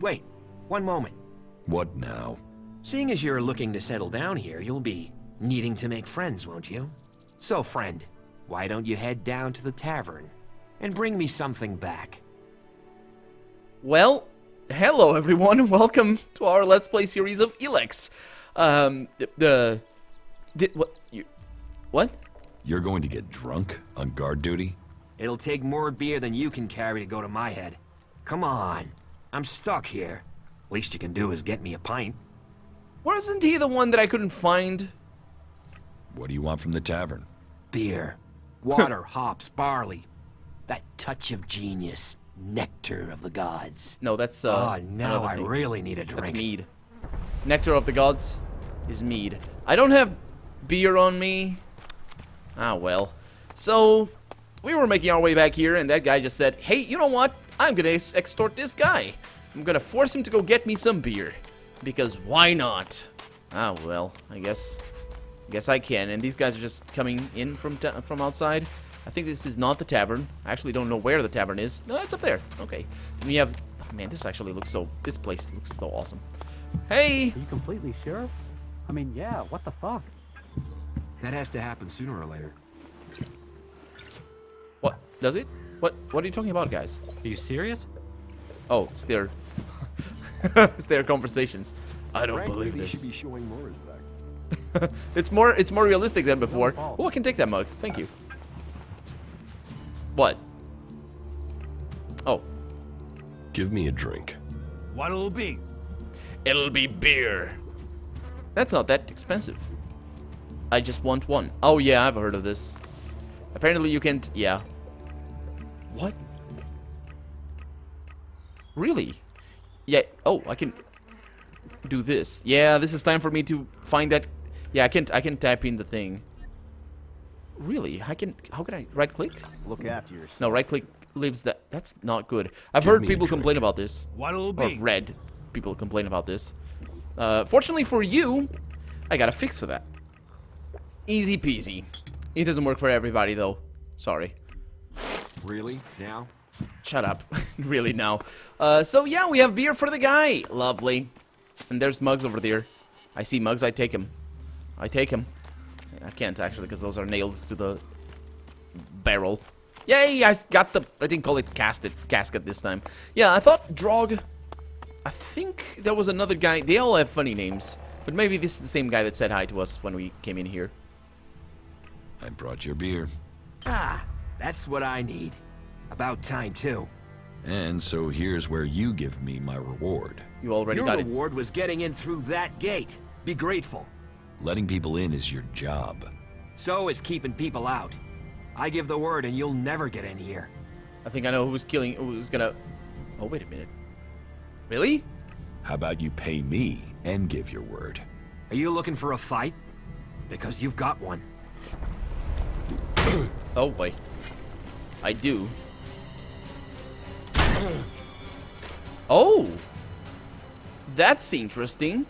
wait. One moment. What now? Seeing as you're looking to settle down here, you'll be needing to make friends, won't you? So, friend, why don't you head down to the tavern and bring me something back? Well, hello everyone. Welcome to our Let's Play series of ELEX. What? You're going to get drunk on guard duty? It'll take more beer than you can carry to go to my head. Come on. I'm stuck here. Least you can do is get me a pint. Wasn't he the one that I couldn't find? What do you want from the tavern? Beer. Water, hops, barley. That touch of genius. Nectar of the gods. No, that's oh, now I thing. really need a drink. That's mead. Nectar of the gods is mead. I don't have beer on me. Ah, well. So, we were making our way back here, and that guy just said, hey, you know what? I'm gonna extort this guy. I'm gonna force him to go get me some beer. Because why not? Ah, well, I guess I can. And these guys are just coming in from outside. I think this is not the tavern. I actually don't know where the tavern is. No, it's up there. Okay. And we have... Oh, man, this actually looks so... This place looks so awesome. Hey! Are you completely sure? I mean, yeah, what the fuck? That has to happen sooner or later. What? Does it? What are you talking about, guys? Are you serious? Oh, it's their... it's their conversations. I don't Frankly, believe this. Should be showing more respect. It's more realistic than before. Oh, I can take that mug. Thank you. What? Oh. Give me a drink. What'll it be? It'll be beer. That's not that expensive. I just want one. Oh yeah, I've heard of this. Apparently you can't... Yeah. What? Really? Yeah. Oh, I can do this. Yeah, this is time for me to find that... Yeah, I can type in the thing. Really? How can I right click? Look after yourself. No, right click leaves that. That's not good. I've heard people complain about this. What'll it Or be? I've read people complain about this. Fortunately for you, I got a fix for that. Easy peasy. It doesn't work for everybody though. Sorry. Really? Now? Shut up. Really now. So yeah, we have beer for the guy. Lovely. And there's mugs over there. I see mugs. I take them. I take them. I can't actually because those are nailed to the barrel. Yay! I got the... I didn't call it casket this time. Yeah, I thought Drog... I think there was another guy. They all have funny names. But maybe this is the same guy that said hi to us when we came in here. I brought your beer. Ah, that's what I need. About time, too. And so here's where you give me my reward. You already Your got it. reward was getting in through that gate. Be grateful. Letting people in is your job. So is keeping people out. I give the word and you'll never get in here. I think I know who's gonna... Oh, wait a minute. Really? How about you pay me and give your word? Are you looking for a fight? Because you've got one. Oh, boy. I do. Oh! That's interesting.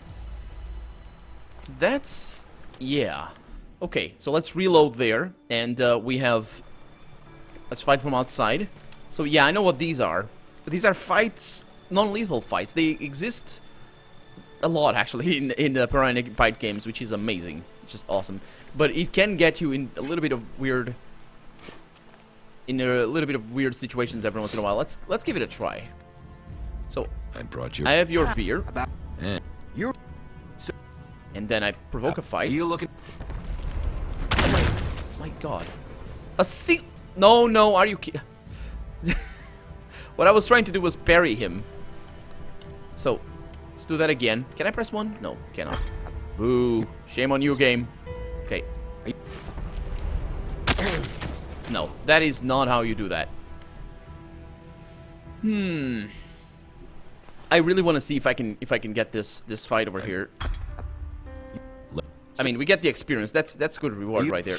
That's... Yeah. Okay, so let's reload there. And we have... Let's fight from outside. So yeah, I know what these are. But these are fights, non-lethal fights. They exist a lot, actually, in the Piranha Byte games, which is amazing. It's just awesome. But it can get you in a little bit of weird... In a little bit of weird situations every once in a while. Let's give it a try. So, I brought your... I have your beer. Eh. You're... And then I provoke a fight. Are you looking... My god. A seal... No, are you kidding? What I was trying to do was parry him. So, let's do that again. Can I press 1? No, cannot. Boo. Shame on you, game. Okay. No, that is not how you do that. I really want to see if I can get this fight over here. I mean, we get the experience. That's good reward right there.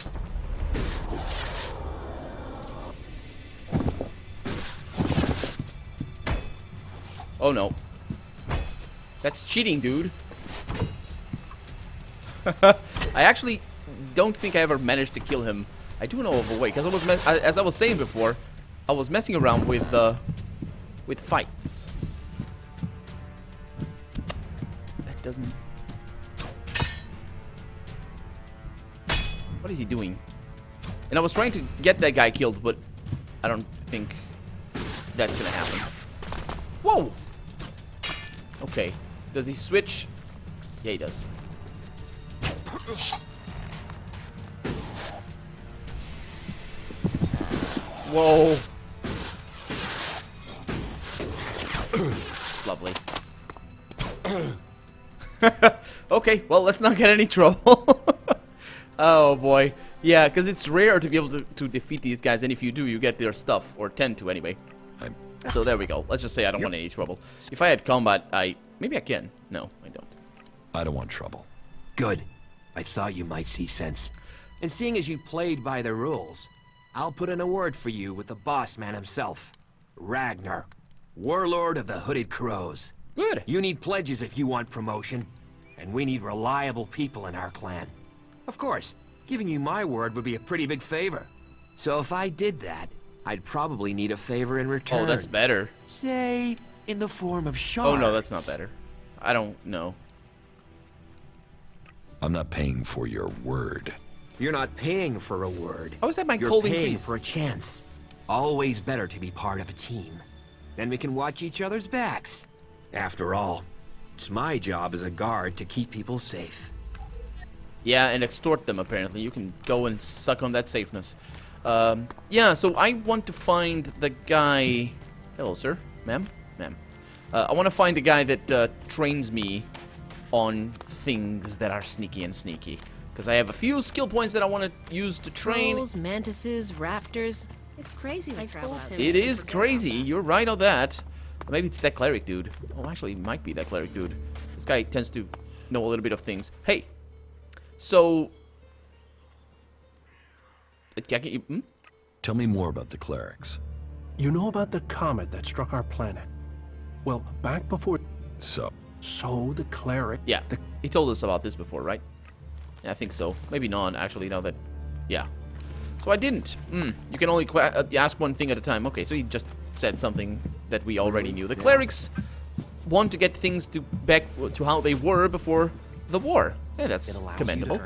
Oh no. That's cheating, dude. I actually don't think I ever managed to kill him. I do know of a way, because as I was saying before, I was messing around with fights. doesn't... What is he doing? And I was trying to get that guy killed, but I don't think that's gonna happen. Whoa! Okay. Does he switch? Yeah, he does. Whoa. Lovely. Okay, well, let's not get any trouble. Oh, boy. Yeah, because it's rare to be able to defeat these guys, and if you do, you get their stuff, or tend to anyway. So there we go. Let's just say I don't want any trouble. If I had combat, maybe I can. No, I don't. I don't want trouble. Good. I thought you might see sense. And seeing as you played by the rules, I'll put in a word for you with the boss man himself. Ragnar, warlord of the Hooded Crows. Good. You need pledges if you want promotion, and we need reliable people in our clan. Of course, giving you my word would be a pretty big favor. So if I did that, I'd probably need a favor in return. Oh, that's better. Say, in the form of shards. Oh, no, that's not better. I don't know. I'm not paying for your word. You're not paying for a word. How is that my You're cold paying increase? for a chance. Always better to be part of a team. Then we can watch each other's backs. After all, it's my job as a guard to keep people safe. Yeah, and extort them, apparently. You can go and suck on that safeness. Yeah, so I want to find the guy... Hello, sir. Ma'am? Ma'am. I want to find the guy that trains me on things that are sneaky and sneaky. Because I have a few skill points that I want to use to train. Trolls, mantises, raptors. It's crazy to travel out It is crazy. You're right on that. Maybe it's that cleric dude. Oh, actually, it might be that cleric dude. This guy tends to know a little bit of things. Hey. So... Tell me more about the clerics. You know about the comet that struck our planet? Well, back before... So, the cleric... Yeah, he told us about this before, right? Yeah, I think so. Maybe not, actually, now that... Yeah. So I didn't. You can only ask one thing at a time. Okay, so he just said something that we already knew. The clerics want to get things back to how they were before the war. Yeah, that's commendable.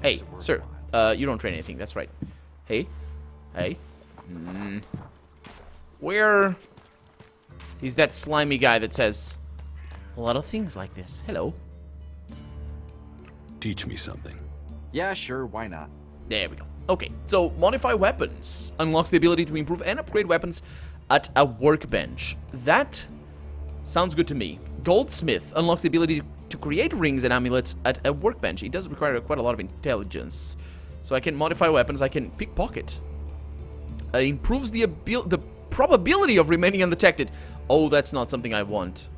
Hey, sir. You don't train anything. That's right. Hey. Hey. Where... He's that slimy guy that says a lot of things like this. Hello. teach me something. Yeah, sure, why not? There we go. Okay, so modify weapons unlocks the ability to improve and upgrade weapons at a workbench. That sounds good to me. Goldsmith unlocks the ability to create rings and amulets at a workbench. It does require quite a lot of intelligence. So I can modify weapons, I can pickpocket. Improves the probability of remaining undetected. Oh, that's not something I want.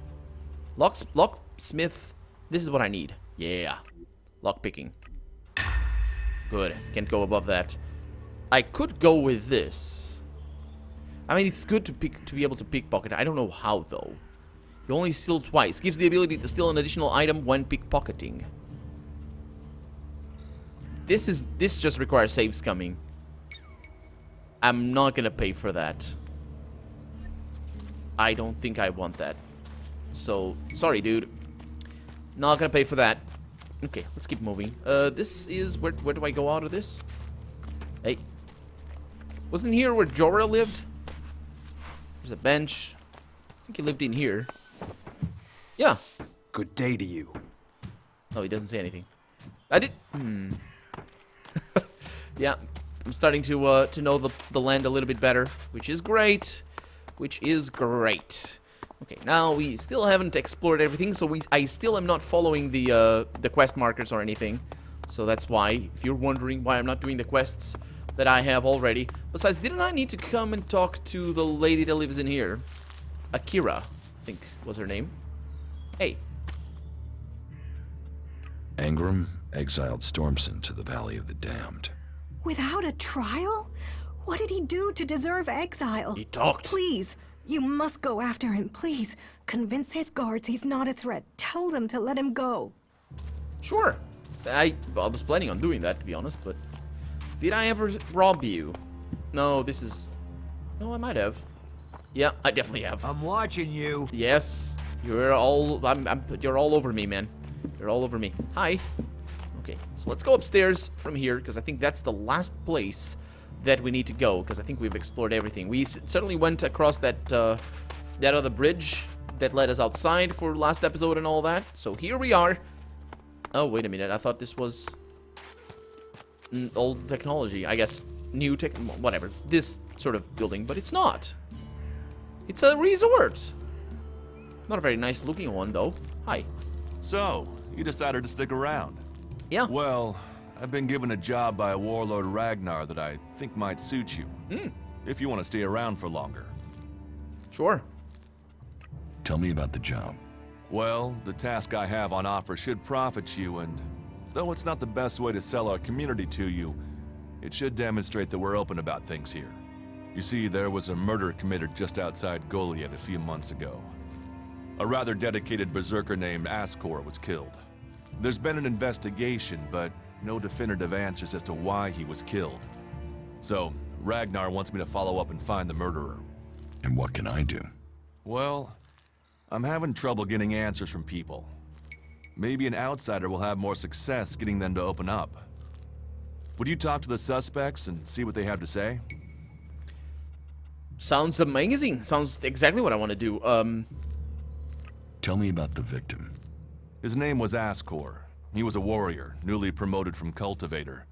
Locksmith, this is what I need. Yeah. Lockpicking. Good. Can't go above that. I could go with this. I mean, it's good to be able to pickpocket. I don't know how, though. You only steal twice. Gives the ability to steal an additional item when pickpocketing. This just requires save scumming. I'm not gonna pay for that. I don't think I want that. So, sorry, dude. Not gonna pay for that. Okay, let's keep moving. This is... Where do I go out of this? Hey. Wasn't here where Jorah lived? There's a bench. I think he lived in here. Yeah. Good day to you. Oh, he doesn't say anything. I did... Yeah, I'm starting to know the land a little bit better, which is great. Which is great. Okay, now we still haven't explored everything, so I still am not following the quest markers or anything. So that's why, if you're wondering why I'm not doing the quests that I have already. Besides, didn't I need to come and talk to the lady that lives in here? Akira, I think was her name. Hey. Angram exiled Stormson to the Valley of the Damned. Without a trial? What did he do to deserve exile? He talked. Please, you must go after him, please. Convince his guards he's not a threat. Tell them to let him go. Sure. I was planning on doing that, to be honest, but... Did I ever rob you? No, this is... No, I might have. Yeah, I definitely have. I'm watching you. Yes. You're all you're all over me, man. You're all over me. Hi. Okay, so let's go upstairs from here, because I think that's the last place that we need to go, because I think we've explored everything. We certainly went across that that other bridge that led us outside for last episode and all that. So here we are. Oh, wait a minute. I thought this was old technology. I guess new tech, whatever. This sort of building, but it's not. It's a resort. Not a very nice looking one, though. Hi. So, you decided to stick around? Yeah. Well, I've been given a job by a warlord Ragnar that I think might suit you. If you want to stay around for longer. Sure. Tell me about the job. Well, the task I have on offer should profit you, and though it's not the best way to sell our community to you, it should demonstrate that we're open about things here. You see, there was a murder committed just outside Goliath a few months ago. A rather dedicated berserker named Ascor was killed. There's been an investigation, but no definitive answers as to why he was killed. So, Ragnar wants me to follow up and find the murderer. And what can I do? Well, I'm having trouble getting answers from people. Maybe an outsider will have more success getting them to open up. Would you talk to the suspects and see what they have to say? Sounds amazing. Sounds exactly what I want to do. Tell me about the victim. His name was Ascor. He was a warrior, newly promoted from cultivator.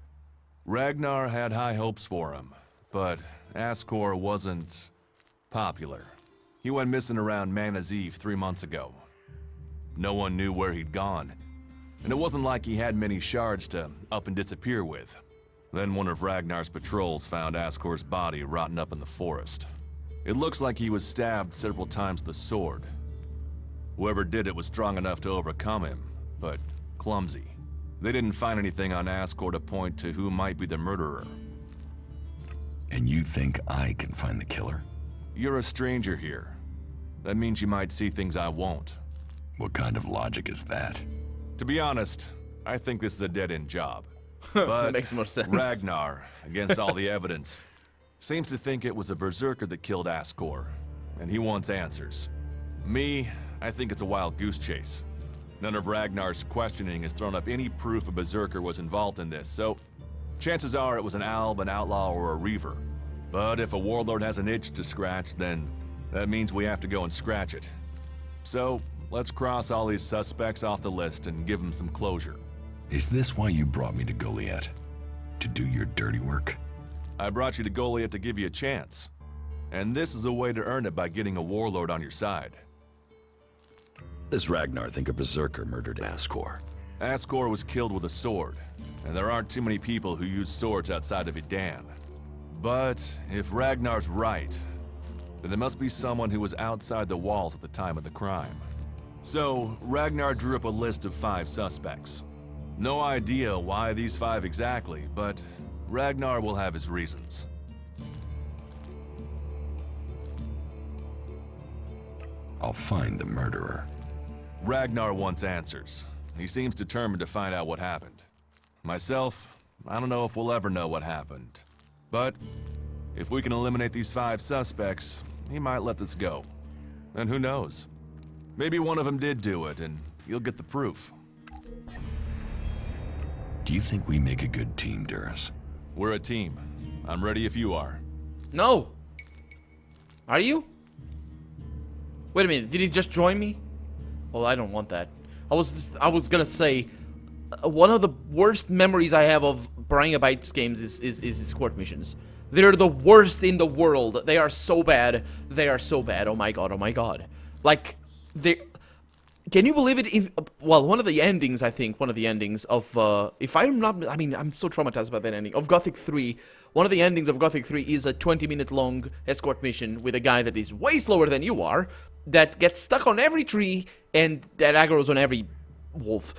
Ragnar had high hopes for him, but Ascor wasn't popular. He went missing around Mana's Eve 3 months ago. No one knew where he'd gone, and it wasn't like he had many shards to up and disappear with. Then one of Ragnar's patrols found Ascor's body rotten up in the forest. It looks like he was stabbed several times with a sword. Whoever did it was strong enough to overcome him, but clumsy. They didn't find anything on Ascor to point to who might be the murderer. And you think I can find the killer? You're a stranger here. That means you might see things I won't. What kind of logic is that? To be honest, I think this is a dead-end job. But That makes more sense. Ragnar, against all the evidence, seems to think it was a berserker that killed Ascor, and he wants answers. Me, I think it's a wild goose chase. None of Ragnar's questioning has thrown up any proof a berserker was involved in this, so chances are it was an alb, an outlaw, or a reaver. But if a warlord has an itch to scratch, then that means we have to go and scratch it. So, let's cross all these suspects off the list and give them some closure. Is this why you brought me to Goliath? To do your dirty work? I brought you to Goliath to give you a chance. And this is a way to earn it by getting a warlord on your side. Does Ragnar think a berserker murdered Ascor? Ascor was killed with a sword, and there aren't too many people who use swords outside of Idan. But if Ragnar's right, then there must be someone who was outside the walls at the time of the crime. So, Ragnar drew up a list of 5 suspects. No idea why these 5 exactly, but Ragnar will have his reasons. I'll find the murderer. Ragnar wants answers. He seems determined to find out what happened. Myself, I don't know if we'll ever know what happened. But if we can eliminate these 5 suspects, he might let this go. And who knows? Maybe one of them did do it, and you'll get the proof. Do you think we make a good team, Duras? We're a team. I'm ready if you are. No. Are you? Wait a minute. Did he just join me? Well, I don't want that. I was gonna say one of the worst memories I have of Brian Bytes games is his court missions. They're the worst in the world. They are so bad. They are so bad. Oh my god. Oh my god. Like they. Can you believe it? Well, one of the endings, I think, one of the endings of, if I'm not, I mean, I'm so traumatized about that ending, of Gothic 3, one of the endings of Gothic 3 is a 20-minute long escort mission with a guy that is way slower than you are, that gets stuck on every tree, and that aggroes on every wolf,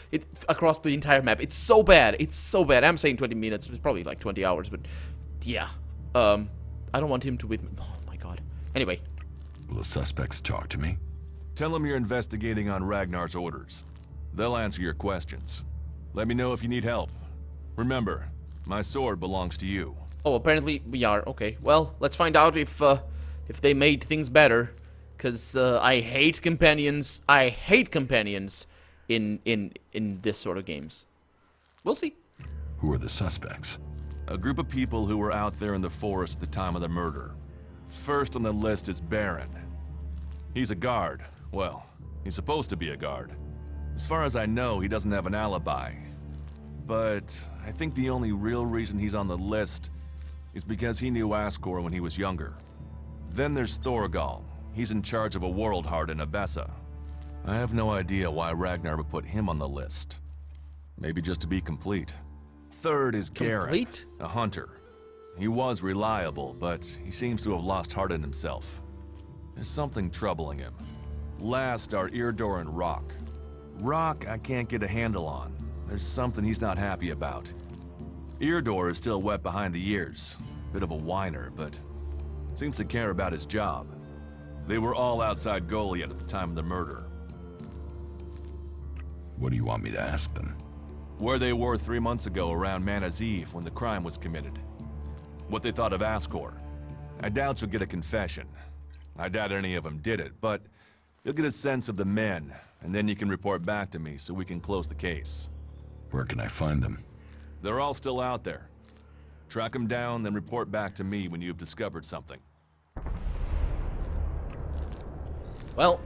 across the entire map. It's so bad. It's so bad. I'm saying 20 minutes, it's probably like 20 hours, but yeah. I don't want him to with me. Oh my god. Anyway. Will the suspects talk to me? Tell them you're investigating on Ragnar's orders. They'll answer your questions. Let me know if you need help. Remember, my sword belongs to you. Oh, apparently we are. Okay. Well, let's find out if they made things better. Because I hate companions. I hate companions in this sort of games. We'll see. Who are the suspects? A group of people who were out there in the forest at the time of the murder. First on the list is Baron. He's a guard. Well, he's supposed to be a guard. As far as I know, he doesn't have an alibi. But I think the only real reason he's on the list is because he knew Ascor when he was younger. Then there's Thorgal. He's in charge of a world heart in Abessa. I have no idea why Ragnar would put him on the list. Maybe just to be complete. Third is Garen, Complete? a hunter. He was reliable, but he seems to have lost heart in himself. There's something troubling him. Last are Eardor and Rock. Rock I can't get a handle on. There's something he's not happy about. Eardor is still wet behind the ears. Bit of a whiner, but seems to care about his job. They were all outside Goliath at the time of the murder. What do you want me to ask them? Where they were 3 months ago around Mana's Eve when the crime was committed. What they thought of Ascor. I doubt you'll get a confession. I doubt any of them did it, but you'll get a sense of the men, and then you can report back to me so we can close the case. Where can I find them? They're all still out there. Track them down, then report back to me when you've discovered something. Well,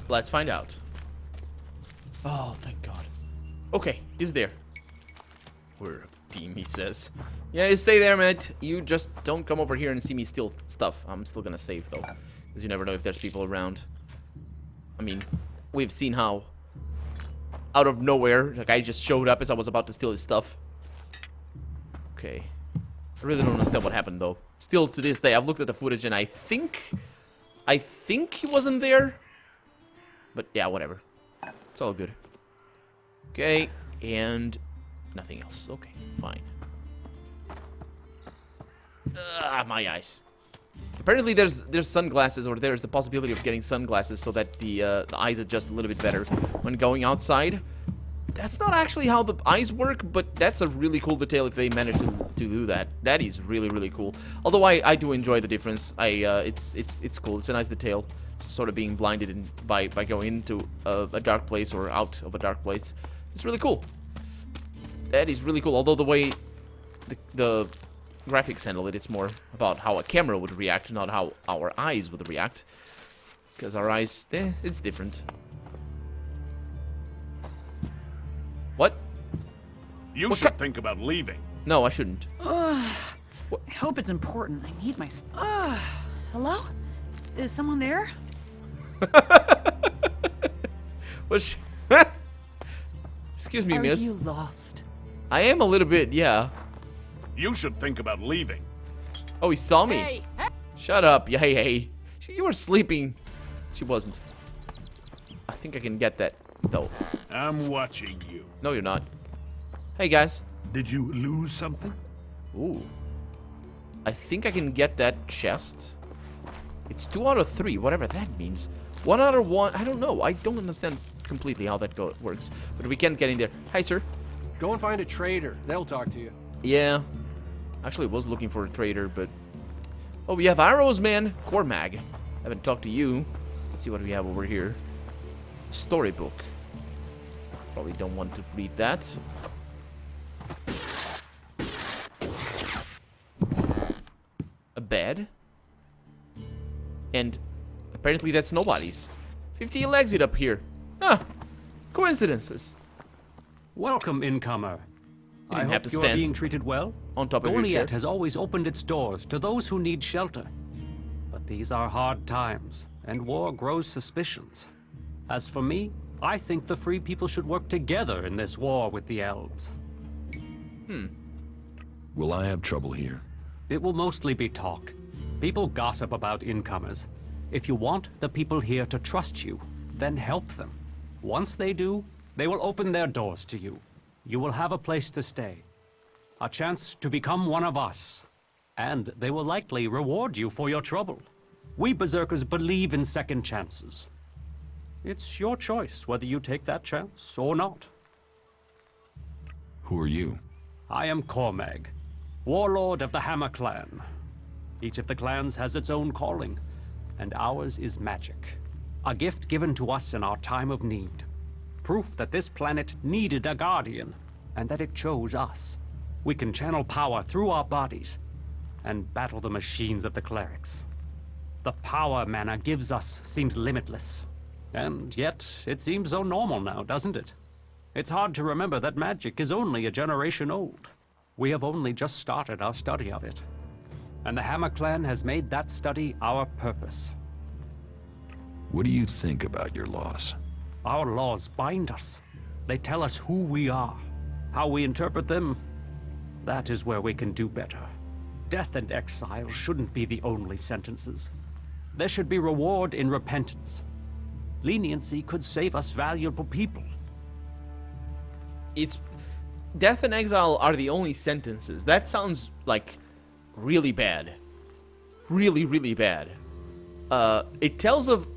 let's find out. Oh, thank God. Okay, he's there. We're a team, he says. Yeah, you stay there, mate. You just don't come over here and see me steal stuff. I'm still gonna save, though. Because you never know if there's people around. I mean, we've seen how out of nowhere the guy just showed up as I was about to steal his stuff. Okay. I really don't understand what happened, though. Still, to this day, I've looked at the footage and I think he wasn't there. But, yeah, whatever. It's all good. Okay, and nothing else. Okay, fine. My eyes. Apparently there's sunglasses, or there's the possibility of getting sunglasses so that the eyes adjust a little bit better when going outside. That's not actually how the eyes work, but that's a really cool detail if they manage to do that. That is really, really cool. Although I do enjoy the difference. It's cool. It's a nice detail. Sort of being blinded by going into a dark place or out of a dark place. It's really cool. That is really cool. Although the way the graphics handle it, it's more about how a camera would react, not how our eyes would react. Because our eyes, it's different. What? You What should think about leaving. No, I shouldn't. I hope it's important. I need my... hello? Is someone there? Was she... Excuse me, miss. Are you lost? I am a little bit, yeah. You should think about leaving. Oh, he saw me. Hey, hey. Shut up. Yeah, hey. You were sleeping. She wasn't. I think I can get that, though. I'm watching you. No, you're not. Hey, guys. Did you lose something? Ooh. I think I can get that chest. It's 2 out of 3, whatever that means. 1 out of 1. I don't know. I don't understand completely how that works. But we can't get in there. Hi, sir. Go and find a trader. They'll talk to you. Yeah. Actually, was looking for a trader, but... Oh, we have arrows, man. Cormag. Haven't talked to you. Let's see what we have over here. Storybook. Probably don't want to read that. A bed. And apparently that's nobody's. 50 exit up here. Huh. Coincidences. Welcome, incomer. You I didn't have hope to you are stand being treated well. on top of your chair. Goliath has always opened its doors to those who need shelter. But these are hard times, and war grows suspicions. As for me, I think the free people should work together in this war with the elves. Will I have trouble here? It will mostly be talk. People gossip about incomers. If you want the people here to trust you, then help them. Once they do, they will open their doors to you. You will have a place to stay, a chance to become one of us, and they will likely reward you for your trouble. We Berserkers believe in second chances. It's your choice whether you take that chance or not. Who are you? I am Cormag, warlord of the Hammer Clan. Each of the clans has its own calling, and ours is magic. A gift given to us in our time of need. Proof that this planet needed a guardian, and that it chose us. We can channel power through our bodies, and battle the machines of the clerics. The power mana gives us seems limitless. And yet, it seems so normal now, doesn't it? It's hard to remember that magic is only a generation old. We have only just started our study of it. And the Hammer Clan has made that study our purpose. What do you think about your laws? Our laws bind us. They tell us who we are. How we interpret them, that is where we can do better. Death and exile shouldn't be the only sentences. There should be reward in repentance. Leniency could save us valuable people. It's death and exile are the only sentences. That sounds like really bad. Really, really bad. It tells of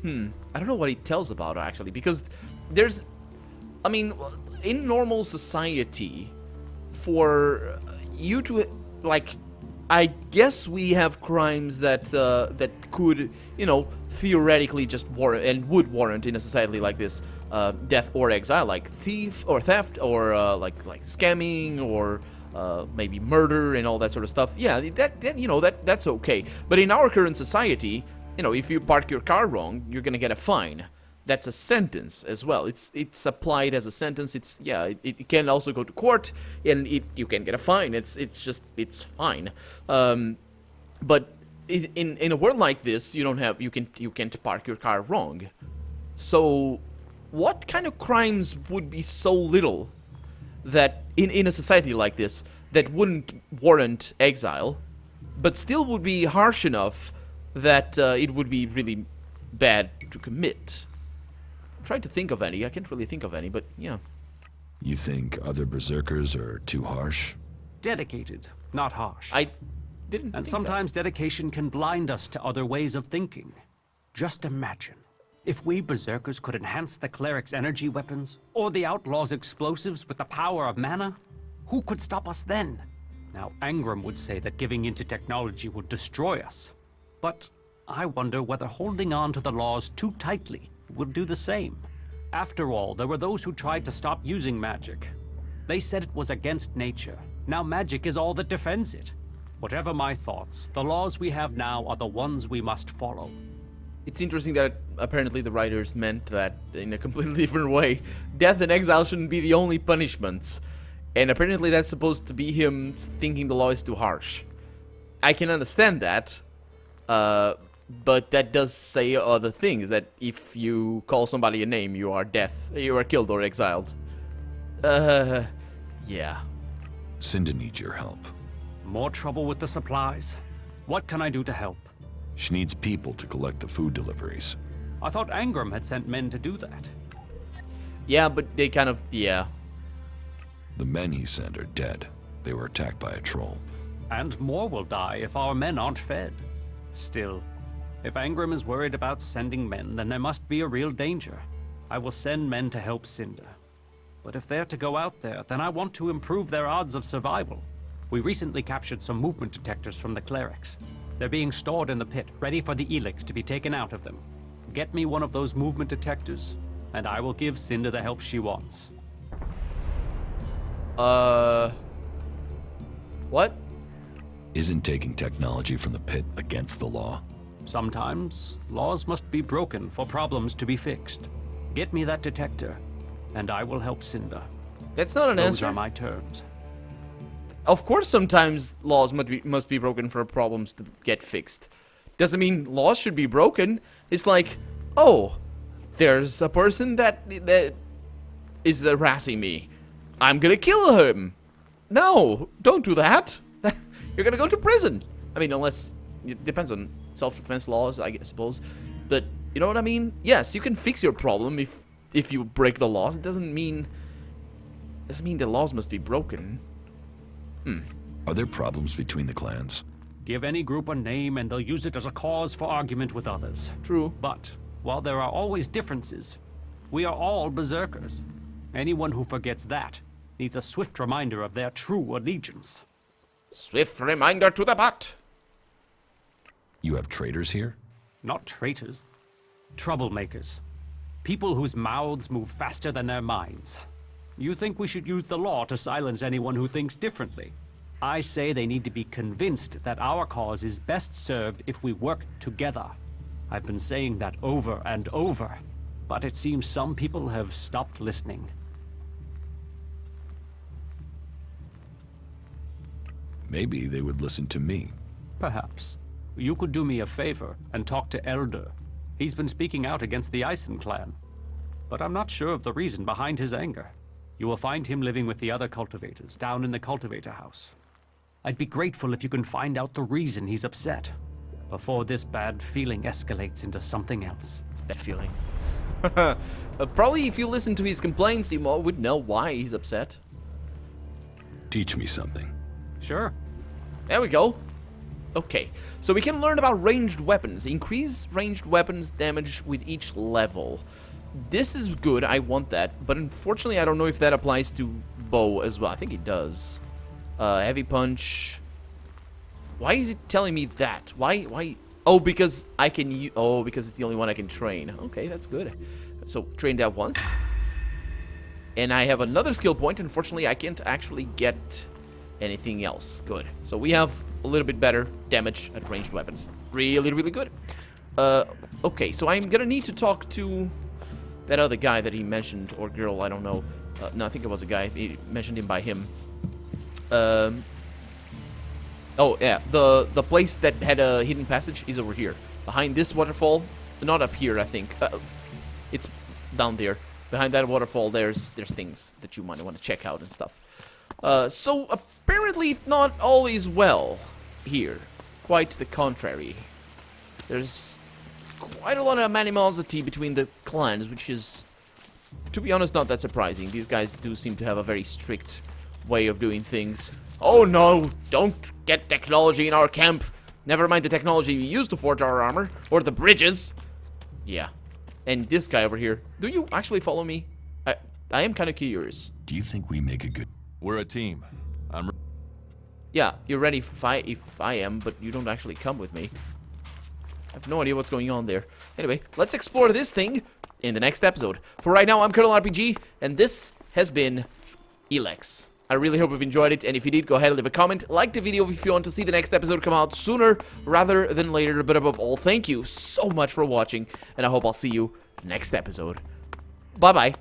I don't know what it tells about actually, because there's I mean, in normal society, for you to like, I guess we have crimes that that could, you know, theoretically just warrant and would warrant in a society like this death or exile, like theft or like scamming or maybe murder and all that sort of stuff. Yeah, that you know that's okay. But in our current society, you know, if you park your car wrong, you're gonna get a fine. That's a sentence as well. It's applied as a sentence. It's it can also go to court and you can get a fine. It's fine. But in a world like this, you can't park your car wrong. So what kind of crimes would be so little that in a society like this that wouldn't warrant exile, but still would be harsh enough that it would be really bad to commit? I'm trying to think of any. I can't really think of any, but yeah. You think other berserkers are too harsh? Dedicated, not harsh. I didn't And think sometimes dedication can blind us to other ways of thinking. Just imagine, if we berserkers could enhance the cleric's energy weapons, or the outlaw's explosives with the power of mana, who could stop us then? Now, Angram would say that giving into technology would destroy us. But I wonder whether holding on to the laws too tightly will do the same. After all, there were those who tried to stop using magic. They said it was against nature. Now magic is all that defends it. Whatever my thoughts, the laws we have now are the ones we must follow. It's interesting that apparently the writers meant that in a completely different way. Death and exile shouldn't be the only punishments. And apparently that's supposed to be him thinking the law is too harsh. I can understand that. But that does say other things, that if you call somebody a name, you are killed or exiled. Yeah. Cinda needs your help. More trouble with the supplies. What can I do to help? She needs people to collect the food deliveries. I thought Angram had sent men to do that. Yeah, but they kind of, yeah. The men he sent are dead. They were attacked by a troll. And more will die if our men aren't fed. Still, if Angram is worried about sending men, then there must be a real danger. I will send men to help Cinda. But if they're to go out there, then I want to improve their odds of survival. We recently captured some movement detectors from the clerics. They're being stored in the pit, ready for the ELEX to be taken out of them. Get me one of those movement detectors, and I will give Cinda the help she wants. What? Isn't taking technology from the pit against the law? Sometimes, laws must be broken for problems to be fixed. Get me that detector, and I will help Cinda. That's not an Those answer. are my terms. Of course, sometimes laws must be broken for problems to get fixed. Doesn't mean laws should be broken. It's like, oh, there's a person that is harassing me. I'm gonna kill him. No, don't do that. You're gonna go to prison. I mean, unless it depends on self-defense laws, I suppose. But you know what I mean? Yes, you can fix your problem if you break the laws. It doesn't mean the laws must be broken. Are there problems between the clans? Give any group a name and they'll use it as a cause for argument with others. True. But, while there are always differences, we are all berserkers. Anyone who forgets that needs a swift reminder of their true allegiance. Swift reminder to the butt. You have traitors here? Not traitors. Troublemakers. People whose mouths move faster than their minds. You think we should use the law to silence anyone who thinks differently? I say they need to be convinced that our cause is best served if we work together. I've been saying that over and over, but it seems some people have stopped listening. Maybe they would listen to me. Perhaps. You could do me a favor and talk to Elder. He's been speaking out against the Eisen clan. But I'm not sure of the reason behind his anger. You will find him living with the other cultivators down in the cultivator house. I'd be grateful if you can find out the reason he's upset, before this bad feeling escalates into something else. It's a bad feeling. Probably if you listen to his complaints, you would know why he's upset. Teach me something. Sure. There we go. Okay, so we can learn about ranged weapons. Increase ranged weapons damage with each level. This is good, I want that, but unfortunately I don't know if that applies to bow as well. I think it does. Heavy punch. Why is it telling me that? Why? Oh, because I can oh, because it's the only one I can train. Okay, that's good. So, train that once. And I have another skill point. Unfortunately, I can't actually get anything else. Good. So, we have a little bit better damage at ranged weapons. Really, really good. Okay, so I'm gonna need to talk to that other guy that he mentioned, or girl, I don't know. No, I think it was a guy. He mentioned him by him. Oh, yeah, the place that had a hidden passage is over here. Behind this waterfall. Not up here, I think. It's down there. Behind that waterfall, there's things that you might want to check out and stuff. So, apparently, it's not always well here. Quite the contrary. There's quite a lot of animosity between the clans, which is, to be honest, not that surprising. These guys do seem to have a very strict way of doing things. Oh no, don't get technology in our camp. Never mind the technology we use to forge our armor, or the bridges. Yeah. And this guy over here, do you actually follow me? I am kind of curious. Do you think we make a good... We're a team. Yeah, you're ready if I am, but you don't actually come with me. I have no idea what's going on there. Anyway, let's explore this thing in the next episode. For right now, I'm Colonel RPG, and this has been ELEX. I really hope you've enjoyed it, and if you did, go ahead and leave a comment. Like the video if you want to see the next episode come out sooner rather than later. But above all, thank you so much for watching, and I hope I'll see you next episode. Bye-bye.